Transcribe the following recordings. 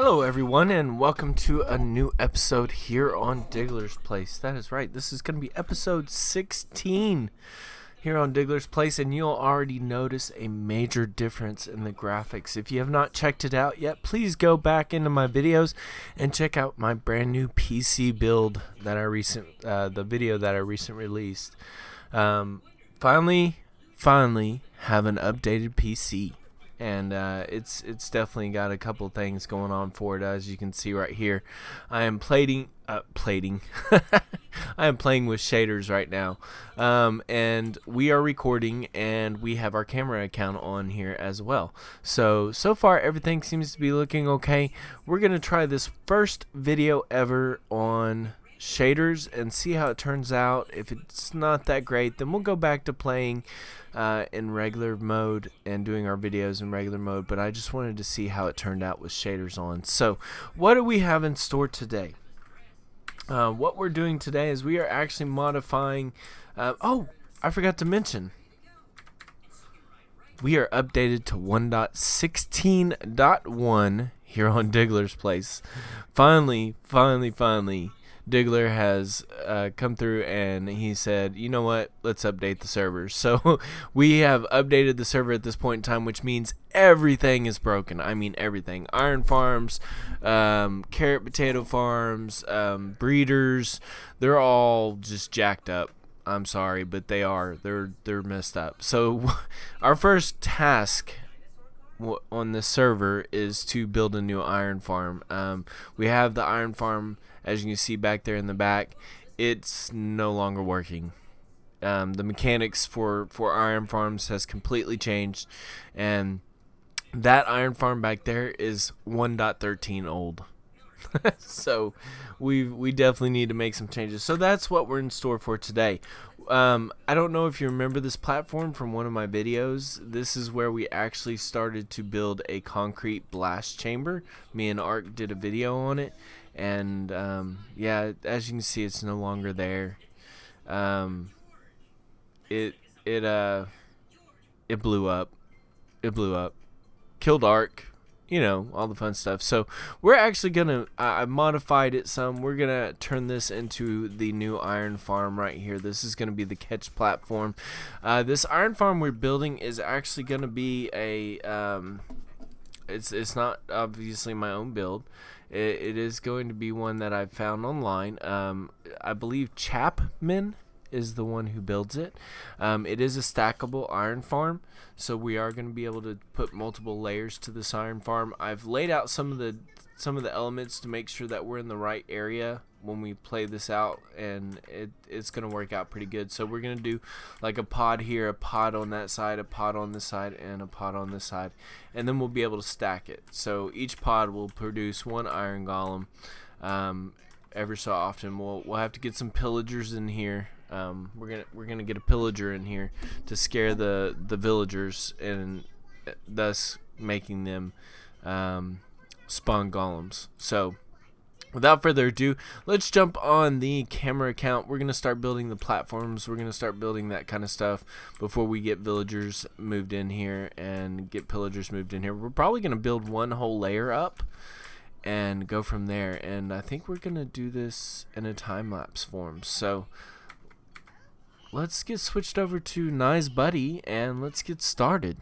Hello everyone and welcome to a new episode here on Diggler's Place. That is right, this is going to be episode 16 here on Diggler's Place, and you'll already notice a major difference in the graphics. If you have not checked it out yet, please go back into my videos and check out my brand new PC build that the video that I recently released. Finally have an updated PC. And it's definitely got a couple things going on for it, as you can see right here. I am plating. I am playing with shaders right now, and we are recording, and we have our camera account on here as well. So far everything seems to be looking okay. We're gonna try this first video ever on shaders and see how it turns out. If it's not that great, then we'll go back to playing in regular mode and doing our videos in regular mode, but I just wanted to see how it turned out with shaders on. So what do we have in store today? What we're doing today is we are actually modifying oh, I forgot to mention, we are updated to 1.16.1 here on Diggler's Place. Finally, Diggler has come through and he said, you know what, let's update the servers. So we have updated the server at this point in time, which means everything is broken. I mean everything. Iron farms, carrot potato farms, breeders, they're all just jacked up. I'm sorry, but they're messed up. So our first task on this server is to build a new iron farm. We have the iron farm, as you can see back there in the back. It's no longer working. The mechanics for iron farms has completely changed, and that iron farm back there is 1.13 old. So we definitely need to make some changes. So that's what we're in store for today. I don't know if you remember this platform from one of my videos. This is where we actually started to build a concrete blast chamber. Me and Ark did a video on it, and yeah, as you can see, it's no longer there. It blew up. Killed Ark. You know, all the fun stuff. So we're actually gonna, I modified it some. We're gonna turn this into the new iron farm right here. This is gonna be the catch platform. This iron farm we're building is actually gonna be a, it's not obviously my own build. It is going to be one that I've found online. I believe Chapman is the one who builds it. It is a stackable iron farm, so we are going to be able to put multiple layers to this iron farm. I've laid out some of the elements to make sure that we're in the right area when we play this out, and it's going to work out pretty good. So we're going to do like a pod here, a pod on that side, a pod on this side, and a pod on this side, and then we'll be able to stack it. So each pod will produce one iron golem. Ever so often we'll have to get some pillagers in here. We're gonna get a pillager in here to scare the villagers, and thus making them spawn golems. So without further ado, let's jump on the camera account. We're gonna start building the platforms. We're gonna start building that kind of stuff before we get villagers moved in here and get pillagers moved in here. We're probably gonna build one whole layer up and go from there, and I think we're gonna do this in a time-lapse form. So let's get switched over to Nice Buddy and let's get started.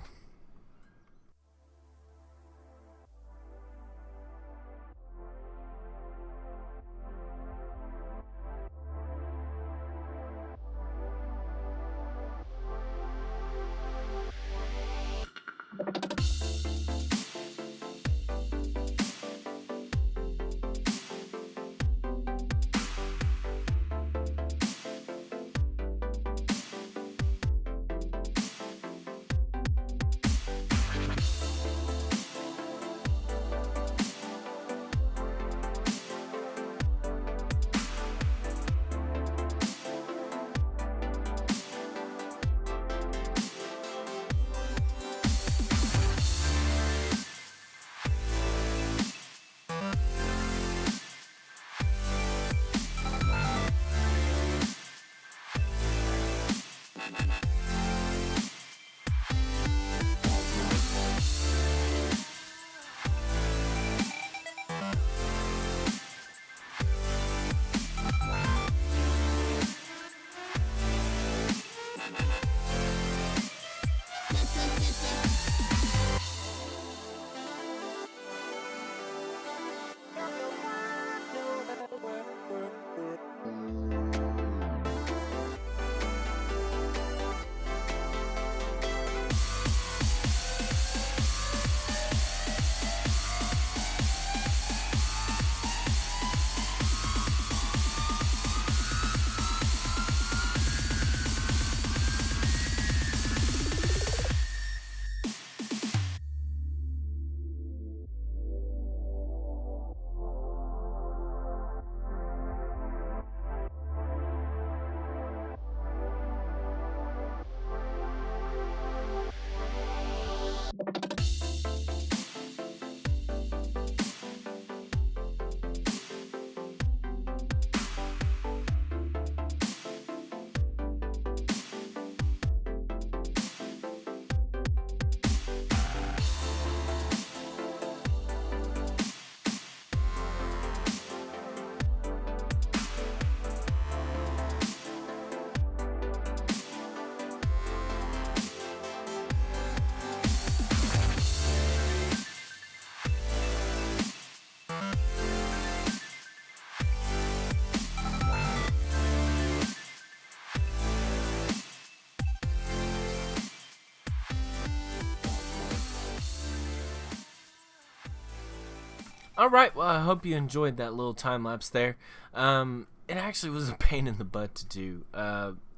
All right. Well, I hope you enjoyed that little time lapse there. It actually was a pain in the butt to do.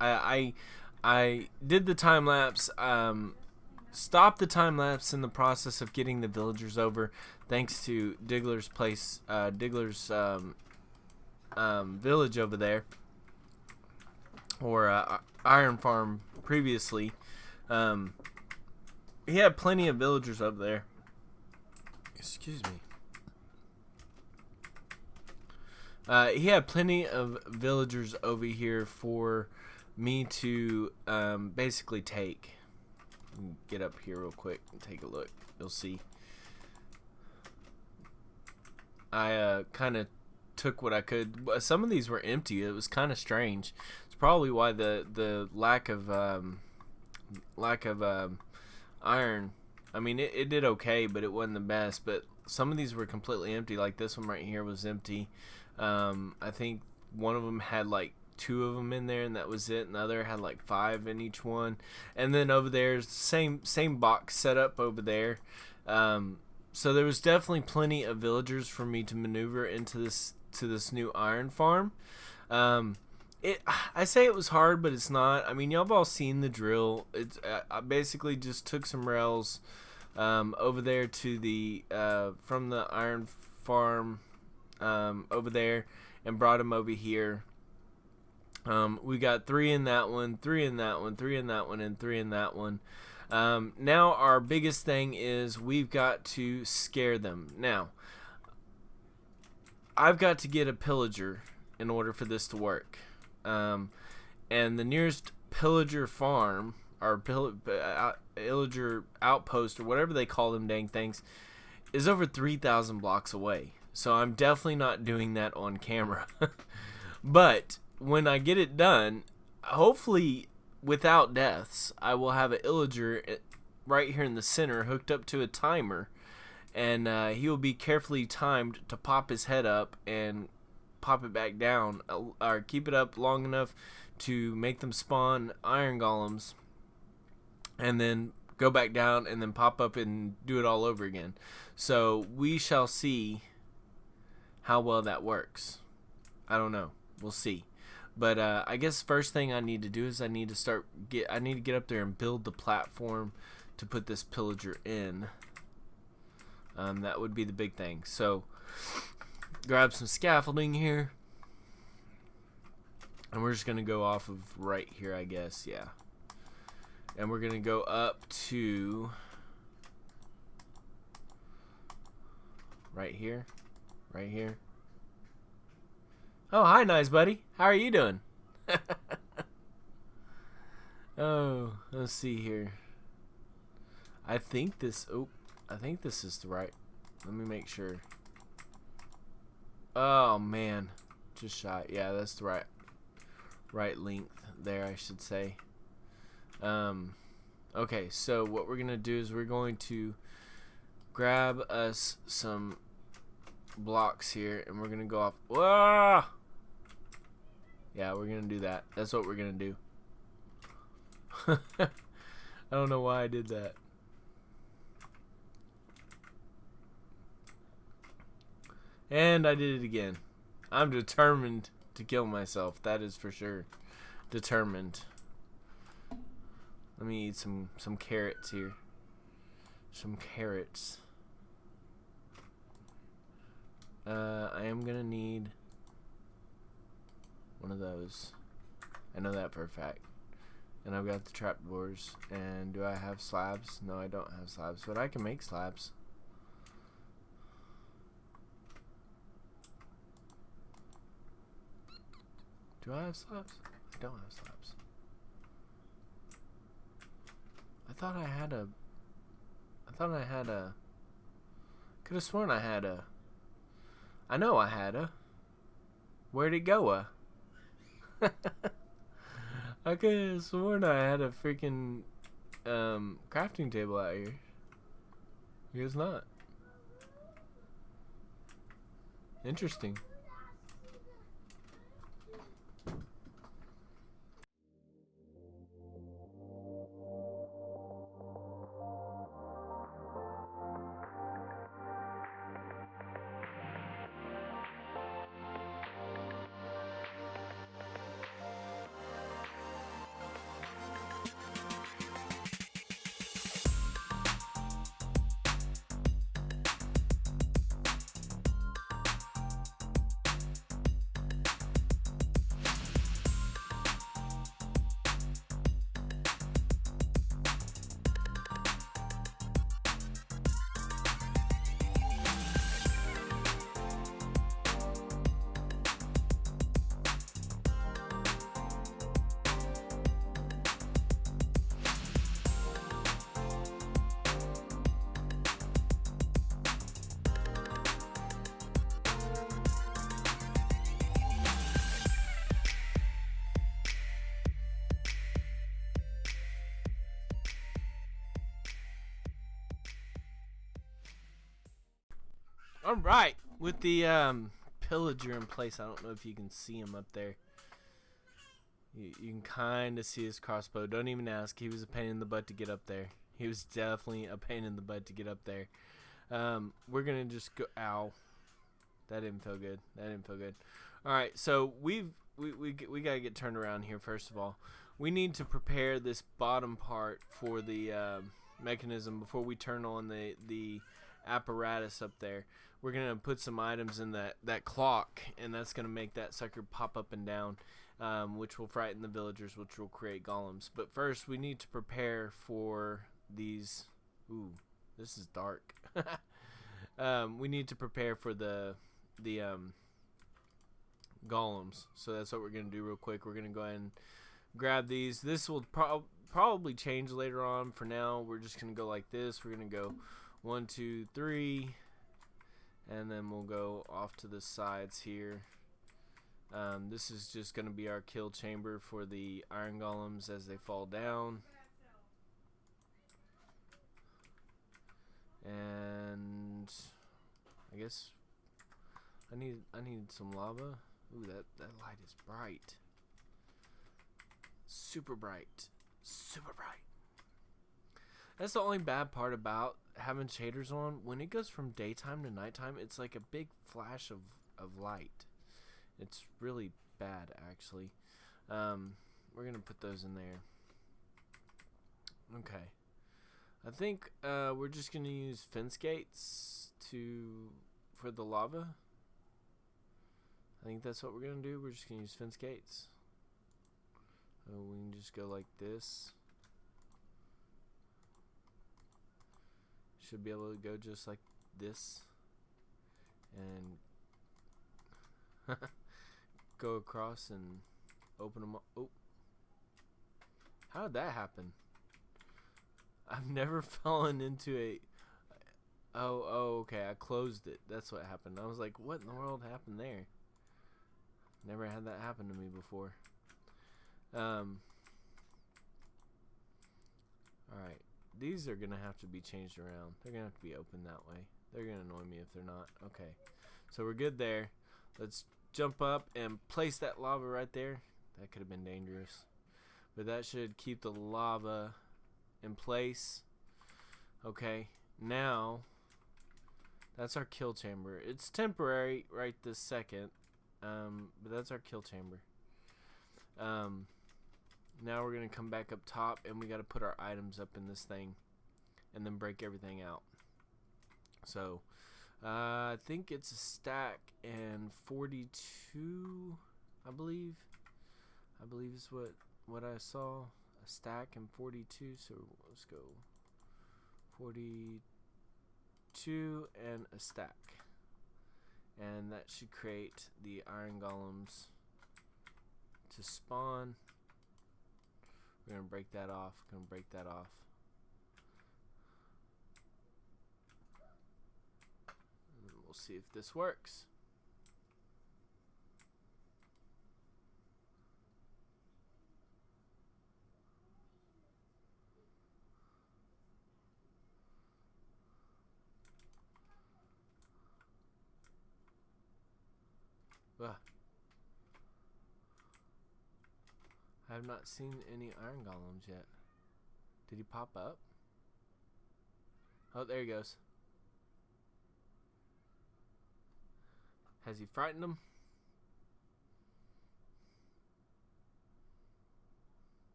I did the time lapse. Stopped the time lapse in the process of getting the villagers over, thanks to Diggler's place, Diggler's village over there, or Iron Farm previously. He had plenty of villagers over there. Excuse me. He had plenty of villagers over here for me to basically take. Get up here real quick and take a look. You'll see. I kind of took what I could. Some of these were empty. It was kind of strange. It's probably why the lack of iron. I mean, it did okay, but it wasn't the best. But some of these were completely empty. Like this one right here was empty. I think one of them had like 2 of them in there, and that was it. And the other had like 5 in each one. And then over there's the same box setup over there. So there was definitely plenty of villagers for me to maneuver into this new iron farm. I say it was hard, but it's not. I mean, y'all have all seen the drill. I basically just took some rails over there to the from the iron farm over there and brought them over here. We got 3 in that one, 3 in that one, 3 in that one, and 3 in that one. Now our biggest thing is we've got to scare them. Now, I've got to get a pillager in order for this to work. And the nearest pillager farm, or pillager outpost, or whatever they call them dang things, is over 3,000 blocks away. So I'm definitely not doing that on camera. But when I get it done, hopefully without deaths, I will have an illager right here in the center hooked up to a timer, and he will be carefully timed to pop his head up and pop it back down, or keep it up long enough to make them spawn iron golems, and then go back down and then pop up and do it all over again. So we shall see how well that works. I don't know. We'll see. But I guess first thing I need to do is I need to get up there and build the platform to put this pillager in. That would be the big thing. So grab some scaffolding here, and we're just gonna go off of right here, I guess. Yeah. And we're gonna go up to right here. Right here. Oh, hi, nice buddy. How are you doing? Oh, let's see here. I think this is the right. Let me make sure. Oh man, just shot. Yeah, that's the right length there, I should say. Okay, so what we're gonna do is we're going to grab us some blocks here, and we're gonna go up. Whoa! Yeah, we're gonna do that. That's what we're gonna do. I don't know why I did that. And I did it again. I'm determined to kill myself. That is for sure. Determined. Let me eat some carrots here. Some carrots. I am gonna need one of those. I know that for a fact. And I've got the trapdoors. And do I have slabs? No, I don't have slabs, but I can make slabs. Do I have slabs? I don't have slabs. I thought I had a could have sworn I had a. I know I had a. Where'd it go? I could have sworn I had a freaking crafting table out here. I guess not. Interesting. All right, with the pillager in place, I don't know if you can see him up there. You can kind of see his crossbow. Don't even ask. He was a pain in the butt to get up there. He was definitely a pain in the butt to get up there. We're gonna just go. Ow, that didn't feel good. That didn't feel good. All right, so we gotta get turned around here. First of all, we need to prepare this bottom part for the mechanism before we turn on the apparatus up there. We're gonna put some items in that clock, and that's gonna make that sucker pop up and down, which will frighten the villagers, which will create golems. But first, we need to prepare for these. Ooh, this is dark. We need to prepare for the golems. So that's what we're gonna do real quick. We're gonna go ahead and grab these. This will probably change later on. For now, we're just gonna go like this. We're gonna go 1, 2, 3, and then we'll go off to the sides here. This is just gonna be our kill chamber for the iron golems as they fall down. And I guess I need some lava. Ooh, that light is bright. Super bright. Super bright. That's the only bad part about having shaders on. When it goes from daytime to nighttime, it's like a big flash of light. It's really bad, actually. We're gonna put those in there. Okay. I think we're just gonna use fence gates for the lava. I think that's what we're gonna do. We're just gonna use fence gates. So we can just go like this. Should be able to go just like this, and go across and open them up. Oh, how did that happen? I've never fallen into a. Oh, okay. I closed it. That's what happened. I was like, what in the world happened there? Never had that happen to me before. Alright. These are going to have to be changed around. They're going to have to be open that way. They're going to annoy me if they're not. Okay. So we're good there. Let's jump up and place that lava right there. That could have been dangerous. But that should keep the lava in place. Okay. Now, that's our kill chamber. It's temporary right this second. But that's our kill chamber. Now we're going to come back up top, and we got to put our items up in this thing and then break everything out. So I think it's a stack and 42, I believe is what I saw. A stack and 42. So let's go 42 and a stack, and that should create the iron golems to spawn. We're gonna break that off. And we'll see if this works. Ugh. I have not seen any iron golems yet. Did he pop up? Oh, there he goes. Has he frightened them?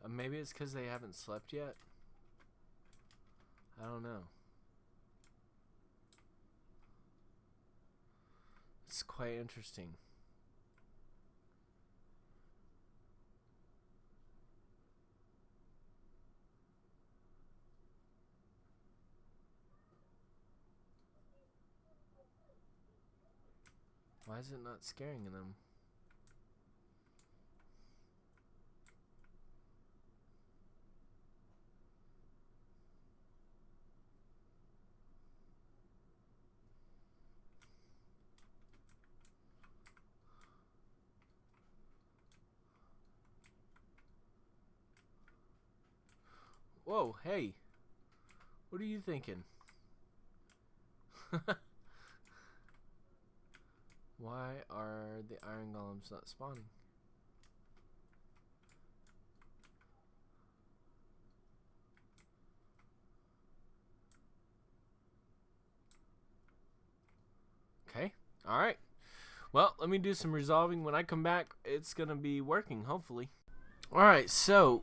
Maybe it's because they haven't slept yet. I don't know. It's quite interesting. Why is it not scaring them? Whoa, hey. What are you thinking? Why are the iron golems not spawning? Okay. Alright. Well, let me do some resolving. When I come back, it's going to be working, hopefully. Alright, so,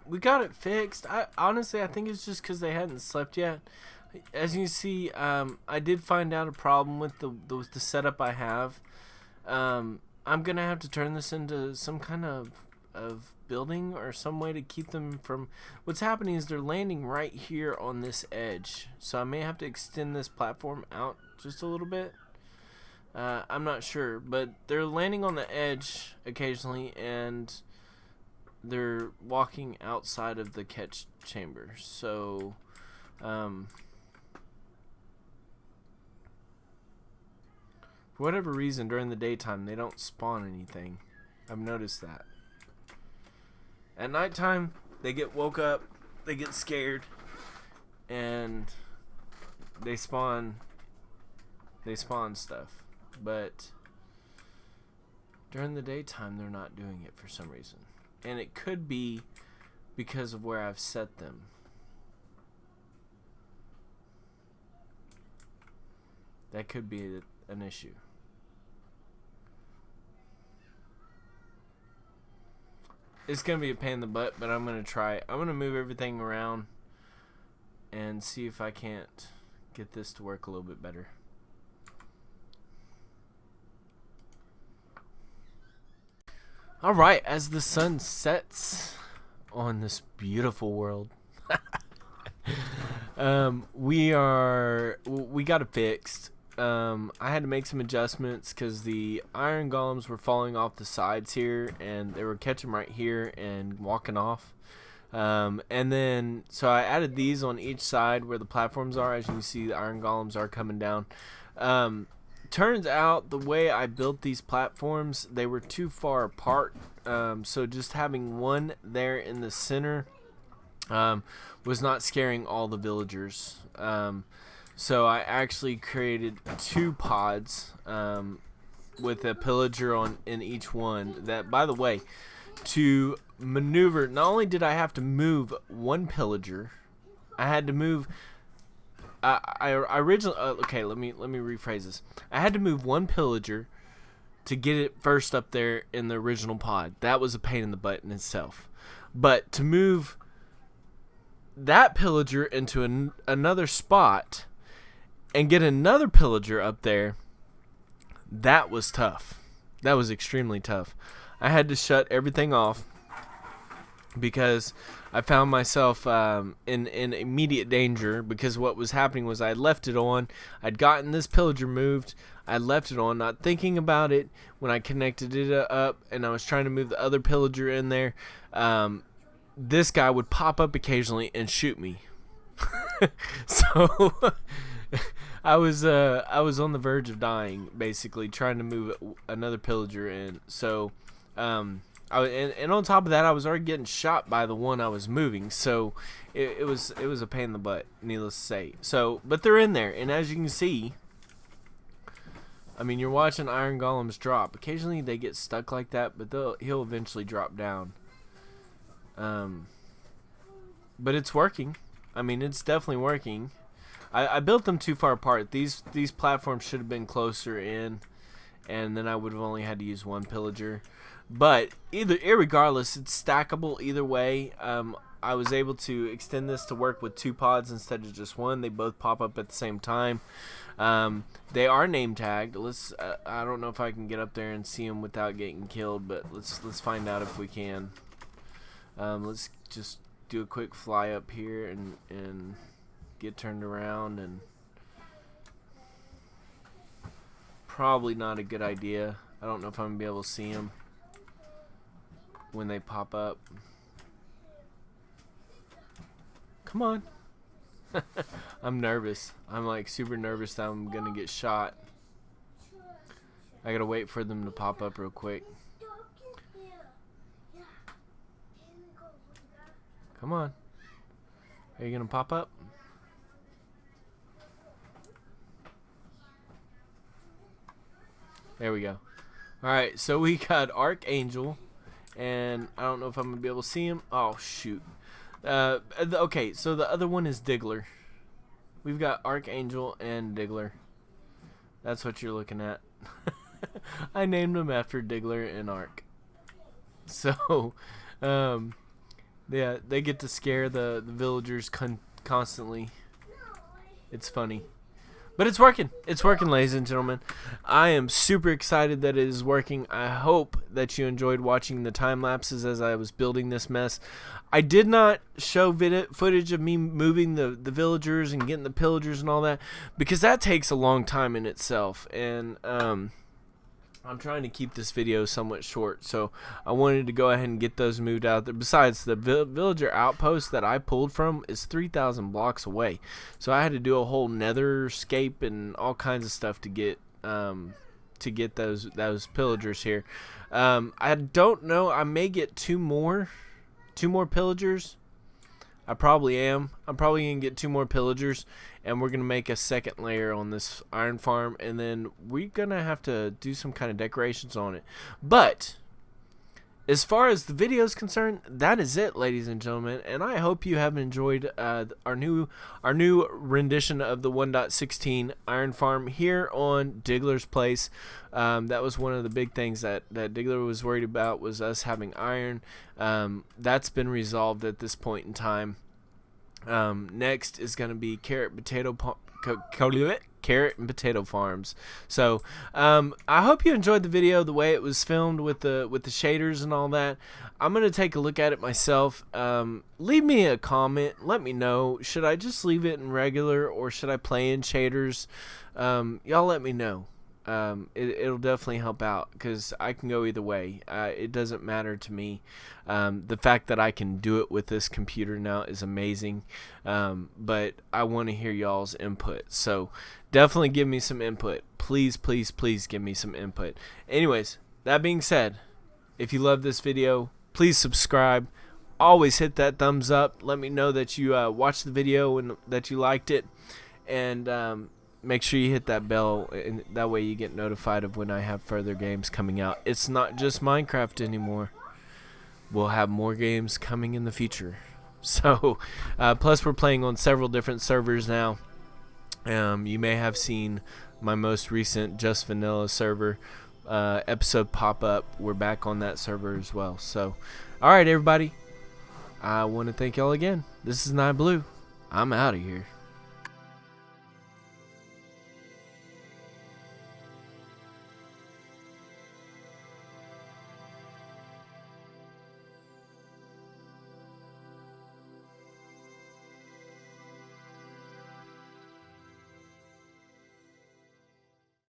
we got it fixed. Honestly, I think it's just because they hadn't slept yet. As you see, I did find out a problem with the setup I have. I'm going to have to turn this into some kind of building or some way to keep them from... What's happening is they're landing right here on this edge. So I may have to extend this platform out just a little bit. I'm not sure, but they're landing on the edge occasionally, and they're walking outside of the catch chamber. So, for whatever reason, during the daytime, they don't spawn anything. I've noticed that. At nighttime, they get woke up, they get scared, and they spawn stuff. But during the daytime, they're not doing it for some reason. And it could be because of where I've set them. That could be an issue. It's going to be a pain in the butt, but I'm going to try. I'm going to move everything around and see if I can't get this to work a little bit better. Alright, as the sun sets on this beautiful world, we got it fixed. I had to make some adjustments because the iron golems were falling off the sides here, and they were catching right here and walking off. And then, so I added these on each side where the platforms are. As you can see, the iron golems are coming down. Turns out the way I built these platforms, they were too far apart. So just having one there in the center was not scaring all the villagers. So I actually created 2 pods with a pillager in each one. That, by the way, to maneuver, not only did I have to move one pillager, I had to move... I originally okay. Let me rephrase this. I had to move one pillager to get it first up there in the original pod. That was a pain in the butt in itself. But to move that pillager into another spot and get another pillager up there, that was tough. That was extremely tough. I had to shut everything off because I found myself in immediate danger, because what was happening was I had left it on. I'd gotten this pillager moved. I left it on, not thinking about it. When I connected it up and I was trying to move the other pillager in there, this guy would pop up occasionally and shoot me. So I was on the verge of dying, basically trying to move another pillager in. So and on top of that, I was already getting shot by the one I was moving, so it was a pain in the butt, needless to say. So, but they're in there, and as you can see, I mean, you're watching iron golems drop. Occasionally they get stuck like that, but he'll eventually drop down. But it's working. I mean, it's definitely working. I built them too far apart. These platforms should have been closer in, and then I would have only had to use one pillager. But irregardless, it's stackable either way. I was able to extend this to work with 2 pods instead of just one. They both pop up at the same time. They are name tagged. I don't know if I can get up there and see them without getting killed, but let's find out if we can. Let's just do a quick fly up here and get turned around, and probably not a good idea. I don't know if I'm gonna be able to see them when they pop up. Come on. I'm nervous. I'm like super nervous that I'm gonna get shot. I gotta wait for them to pop up real quick. Come on. Are you gonna pop up? There we go. Alright, so we got Archangel, and I don't know if I'm gonna be able to see him. Oh shoot. Okay, so the other one is Diggler. We've got Archangel and Diggler. That's what you're looking at. I named them after Diggler and Arc. So, yeah, they get to scare the villagers constantly. It's funny. But it's working. It's working, ladies and gentlemen. I am super excited that it is working. I hope that you enjoyed watching the time lapses as I was building this mess. I did not show footage of me moving the villagers and getting the pillagers and all that, because that takes a long time in itself. And I'm trying to keep this video somewhat short, so I wanted to go ahead and get those moved out there. Besides, the villager outpost that I pulled from is 3,000 blocks away, so I had to do a whole netherscape and all kinds of stuff to get those pillagers here. I don't know. I may get two more pillagers. I probably am. I'm probably going to get 2 more pillagers, and we're going to make a second layer on this iron farm, and then we're going to have to do some kind of decorations on it. But as far as the video is concerned, that is it, ladies and gentlemen, and I hope you have enjoyed our new rendition of the 1.16 iron farm here on Diggler's Place. That was one of the big things that Diggler was worried about, was us having iron. That's been resolved at this point in time. Next is going to be carrot and potato farms. So I hope you enjoyed the video, the way it was filmed with the shaders and all that. I'm going to take a look at it myself. Leave me a comment. Let me know. Should I just leave it in regular, or should I play in shaders? Y'all let me know. It'll definitely help out, because I can go either way. It doesn't matter to me. The fact that I can do it with this computer now is amazing, but I want to hear y'all's input, so definitely give me some input. Please, please, please give me some input. Anyways, that being said, if you love this video, please subscribe. Always hit that thumbs up. Let me know that you watched the video and that you liked it, and make sure you hit that bell, and that way you get notified of when I have further games coming out. It's not just Minecraft anymore. We'll have more games coming in the future. So, plus we're playing on several different servers now. You may have seen my most recent Just Vanilla server episode pop up. We're back on that server as well. So, alright everybody. I want to thank y'all again. This is Nieblue. I'm out of here.